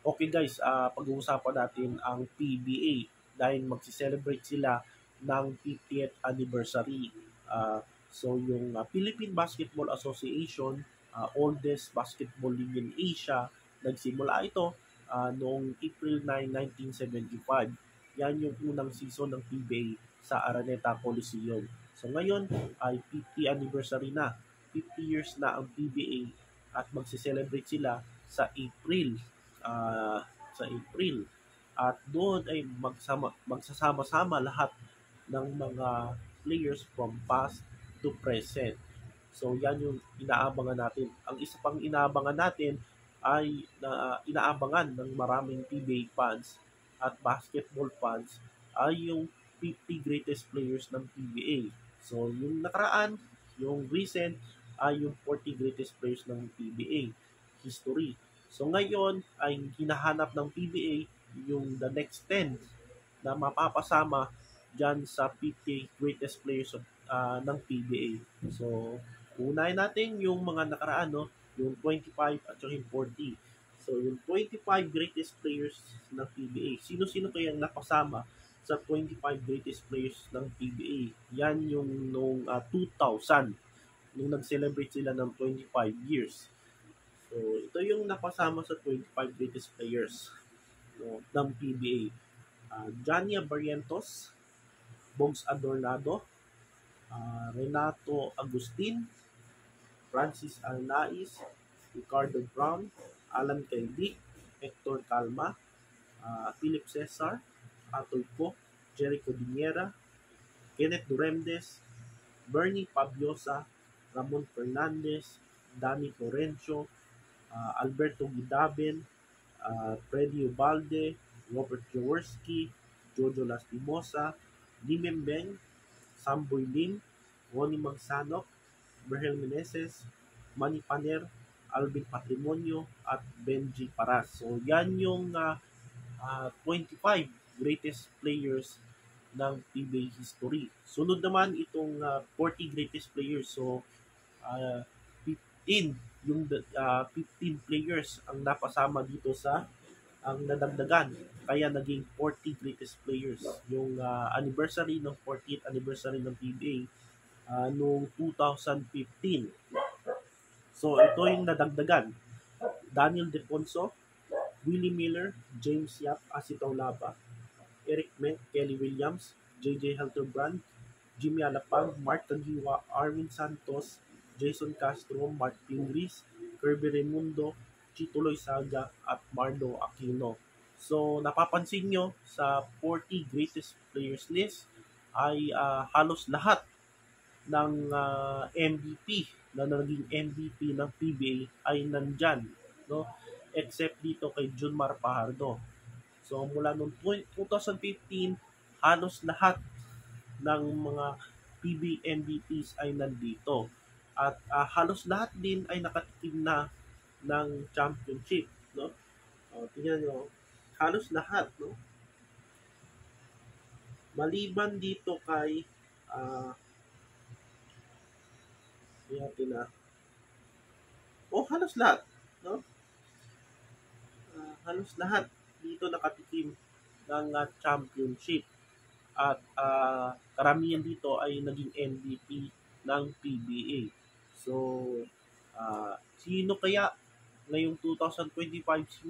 Okay guys, pag-uusapan natin ang PBA dahil magsi-celebrate sila ng 50th anniversary. So yung Philippine Basketball Association, oldest basketball league in Asia, nagsimula ito noong April 9, 1975. Yan yung unang season ng PBA sa Araneta Coliseum. So ngayon ay 50th anniversary na. 50 years na ang PBA at magsi-celebrate sila sa April ah, sa April. At doon ay magsasama-sama lahat ng mga players from past to present. So yan yung inaabangan natin. Ang isa pang inaabangan natin ay inaabangan ng maraming PBA fans at basketball fans ay yung 50 greatest players ng PBA. So yung nakaraan, yung recent ay yung 40 greatest players ng PBA history. So ngayon ay hinahanap ng PBA yung the next 10 na mapapasama dyan sa 50 greatest players ng PBA. So unahin natin yung mga nakaraan, no? Yung 25 at yung 40. So yung 25 greatest players ng PBA. Sino-sino kayang napasama sa 25 greatest players ng PBA? Yan yung noong 2000 nung nag-celebrate sila ng 25 years. So, ito yung napasama sa 25 greatest players, no, ng PBA. Jania Barrientos, Bogs Adornado, Renato Agustin, Francis Arnaiz, Ricardo Brown, Alan Kaidik, Hector Calma, Philip Cesar, Atoy Co, Jericho Diniera, Kenneth Duremdes, Bernie Pablosa, Ramon Fernandez, Danny Florencio, Alberto Gidaben, Freddy Ubalde, Robert Jaworski, Jojo Lastimosa, Limembeng, Samboy Lim, Ronnie Magsanok, Berhel Meneses, Manny Paner, Alvin Patrimonio, at Benji Paras. So yan yung 25 greatest players ng PBA history. Sunod naman itong 40 greatest players. So 15 15 players ang napasama dito sa ang nadagdagan. Kaya naging 40 greatest players. Yung anniversary ng 40th anniversary ng PBA noong 2015. So ito yung nadagdagan. Daniel Defonso, Willie Miller, James Yap, Asitaw Laba, Eric Ment, Kelly Williams, JJ Helterbrand, Jimmy Alapag, Mark Tagiwa, Arvin Santos, Jason Castro, Mark Pingris, Kirby Raimundo, Chito Loizaga, at Mardo Aquino. So, napapansin nyo sa 40 greatest players list ay halos lahat ng MVP na naging MVP ng PBA ay nandyan, no? Except dito kay Junmar Pajardo. So mula noong 2015, halos lahat ng mga PBA MVPs ay nandito. At halos lahat din ay nakatikim na ng championship, no? Tingnan nyo, halos lahat, no? Maliban dito kay halos lahat, no? Halos lahat dito nakatikim ng championship at karamihan dito ay naging MVP ng PBA. So, sino kaya ngayong 2025,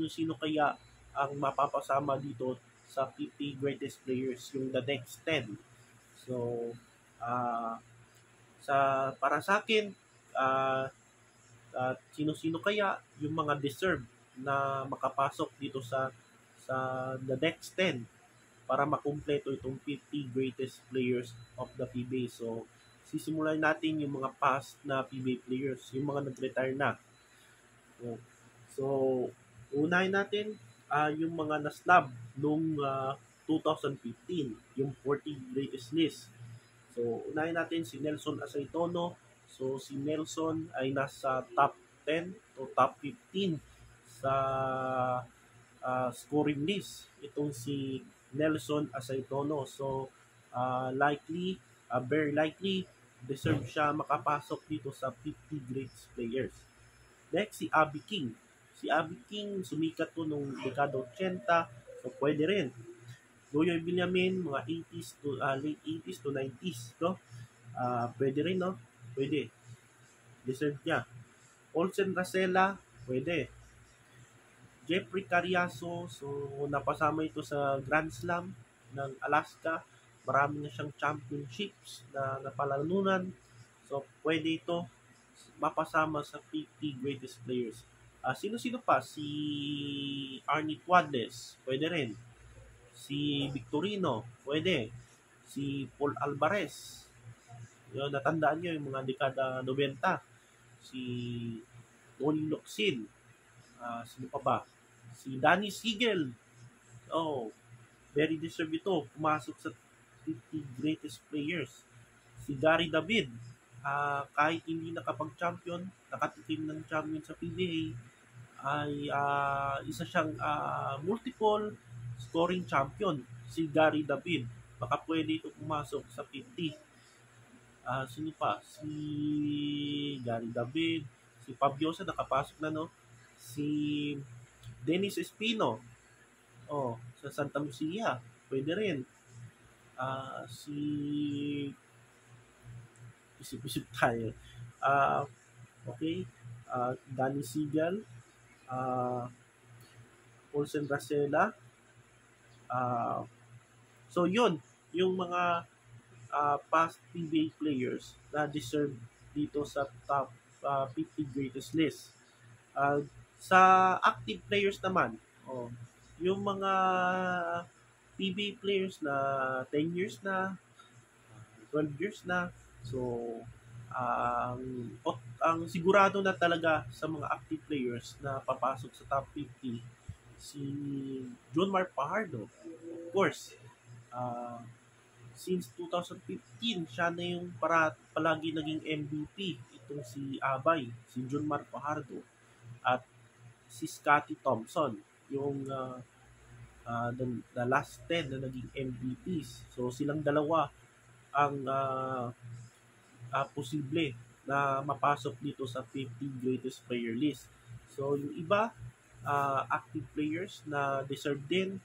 sino kaya ang mapapasama dito sa 50 greatest players, yung the next 10? So, para sa akin, sino-sino kaya yung mga deserve na makapasok dito sa the next 10 para makumpleto itong 50 greatest players of the PBA. So, sisimulan natin yung mga past na PBA players, yung mga nag-retire na. So, unahin natin yung mga na-snub noong 2015, yung 40 greatest list. So, unahin natin si Nelson Aceitono. So, si Nelson ay nasa top 10 o top 15 sa scoring list. Itong si Nelson Aceitono. So, very likely, deserve siya makapasok dito sa 50 greatest players. Next, si Abby King. Si Abby King, sumikat to nung dekada 80, so pwede rin. Goyoy Villamin, mga 80s to late 80s to 90s, no? Pwede rin, no? Pwede. Deserve niya. Olsen Racela, pwede. Jeffrey Cariaso, so napasama ito sa Grand Slam ng Alaska. Marami na siyang championships na napalalunan. So, pwede ito mapasama sa 50 greatest players. Sino-sino pa? Si Arnie Quadles, pwede rin. Si Victorino, pwede. Si Paul Alvarez. Yun, natandaan nyo yung mga dekada 90. Si Tony Locsin. Sino pa ba? Si Danny Siegel. Oh, very deserved ito. Pumasok sa 50 greatest players. Si Gary David. Kahit hindi nakapag-champion, nakatikim ng champion sa PBA, ay isa siyang multiple scoring champion, si Gary David. Baka pwede ito pumasok sa 50. Sino pa? Si Gary David, si Fabiosa nakapasok na, no? Si Dennis Espino, sa Santa Lucia, pwede rin. Si isip-isip tayo. Okay. Danny Siegel, Olsen Racela. So yun, yung mga past PBA players na deserve dito sa top 50 greatest list. Sa active players naman, yung mga PBA players na 10 years na, 12 years na, so ang sigurado na talaga sa mga active players na papasok sa top 50 si John Mark Fajardo. Of course, since 2015, siya na yung palagi naging MVP. Itong si Abay, si John Mark Fajardo, at si Scotty Thompson, yung the last 10 na naging MVPs. So, silang dalawa ang posible na mapasok dito sa 50 greatest player list. So, yung iba, active players na deserve din.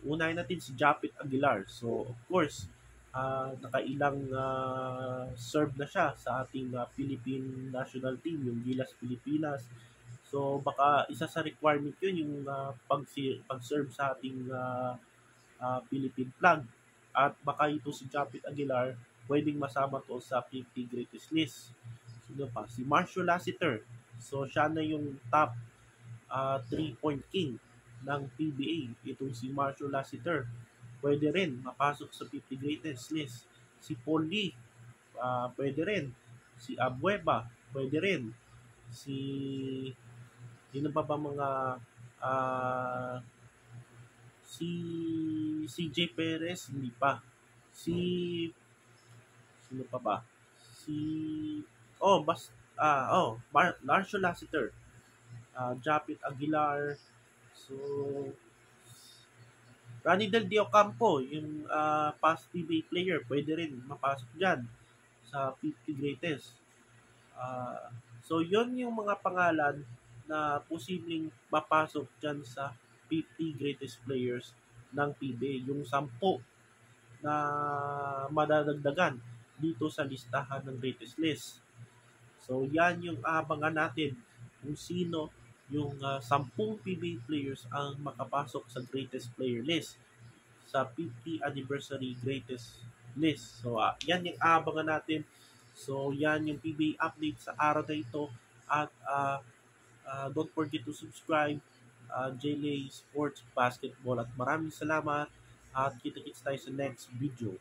Unahin natin si Japit Aguilar. So, of course, nakailang serve na siya sa ating Philippine national team, yung Gilas Pilipinas. So, baka isa sa requirement yun, yung pag-serve sa ating Philippine flag. At baka ito si Japit Aguilar, pwedeng masama to sa 50 greatest list. Sino pa? Si Marshall Lassiter. So, siya na yung top 3-point king ng PBA. Itong si Marshall Lassiter, pwede rin mapasok sa 50 greatest list. Si Paul Lee, pwede rin. Si Abueva, pwede rin. Si sino pa ba mga si CJ Perez, hindi pa. Sino pa ba? Si Marshall Lassiter, Japit Aguilar. So, Ronnie Del Dio Campo, yung past PBA player, pwede rin mapasok dyan sa 50 greatest. So, yun yung mga pangalan na posibleng mapasok dyan sa 50 greatest players ng PBA. Yung 10 na madadagdagan dito sa listahan ng greatest list. So, yan yung abangan natin kung sino yung 10 PBA players ang makapasok sa greatest player list sa 50 anniversary greatest list. So, yan yung abangan natin. So, yan yung PBA update sa araw na ito. At don't forget to subscribe JLA Sports Basketball. At maraming salamat at kita-kits tayo sa next video.